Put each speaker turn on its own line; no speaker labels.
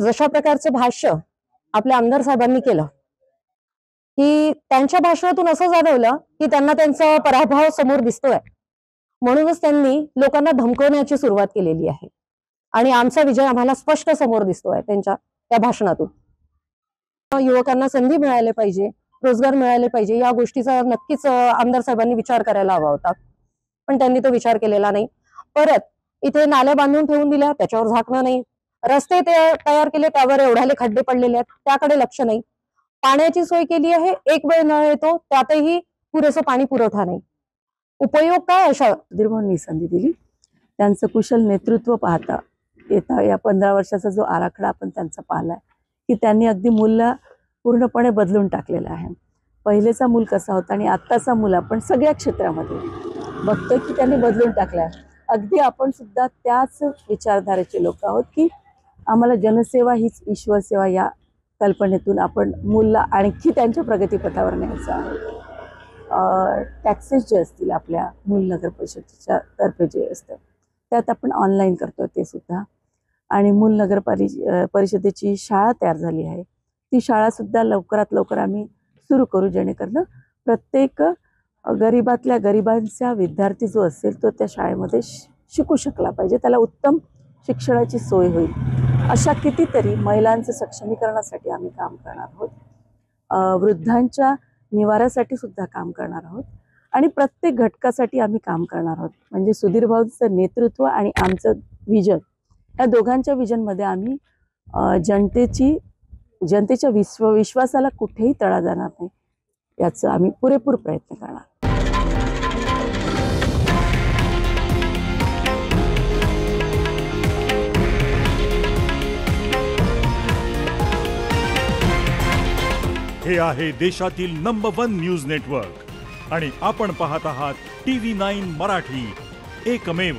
जशा प्रकारचे भाष्य आपल्या आमदार साहेबांनी केलं की त्यांच्या भाषणातून असं जाणवलं की त्यांना त्यांचा पराभव समोर दिसतोय, म्हणूनच त्यांनी लोकांना धमकवण्याची सुरुवात केलेली आहे आणि आमचा विजय आम्हाला स्पष्ट समोर दिसतोय त्यांच्या त्या भाषणातून। युवकांना संधी मिळाली पाहिजे, रोजगार मिळाले पाहिजे, या गोष्टीचा नक्कीच आमदार साहेबांनी विचार करायला हवा होता, पण त्यांनी तो विचार केलेला नाही। परत इथे नाल्या बांधून ठेवून दिल्या, त्याच्यावर झाकणं नाही, रस्ते तयार केले, त्यावर एवढाले खड्डे पडलेले आहेत, त्याकडे लक्ष नाही। पाण्याची सोय केली आहे, एक वेळ नळ येतो, त्यातही पुरेसं पाणी पुरवठा नाही। उपयोग काय अशा
सुधीरभाऊंनी संधी दिली, त्यांचं कुशल नेतृत्व पाहता येता या 15 वर्षाचा जो आराखडा आपण त्यांचा पाहिलाय की त्यांनी अगदी मूलला पूर्णपणे बदलून टाकलेला आहे। पहिलेचा मूल कसा होता आणि आत्ताचा मूल आपण सगळ्या क्षेत्रामध्ये बघतोय की त्यांनी बदलून टाकलाय। अगदी आपण सुद्धा त्याच विचारधारेचे लोक आहोत की आम्हाला जनसेवा हीच ईश्वर सेवा या कल्पनेतून आपण मूलला आणखी त्यांच्या प्रगतीपथावर न्यायचं आहे। टॅक्सेस जे असतील आपल्या मूल नगर परिषदेच्या तर्फे जे असतं त्यात आपण ऑनलाईन करतो ते सुद्धा, आणि मूल नगर परिषदेची शाळा तयार झाली आहे, ती शाळा सुद्धा लवकरात लवकर आम्ही सुरू करू, जेणेकरून प्रत्येक गरीबातल्या गरीबांचा विद्यार्थी जो असेल तो त्या शाळेमध्ये शिकू शकला पाहिजे, त्याला उत्तम शिक्षणाची सोय होईल। अशा कितीतरी महिलांचं सक्षमीकरणासाठी आम्ही काम करणार आहोत, वृद्धांच्या निवाऱ्यासाठी सुद्धा काम करणार आहोत आणि प्रत्येक घटकासाठी आम्ही काम करणार आहोत। म्हणजे सुधीरभाऊंचं नेतृत्व आणि आमचं विजन, या दोघांच्या विजनमध्ये आम्ही जनतेच्या विश्वासाला कुठेही तडा जाणार नाही याचं आम्ही पुरेपूर प्रयत्न करणार।
हे आहे देशातील नंबर 1 न्यूज नेटवर्क आणि आपण पाहत आहात TV9 मराठी, एकमेव।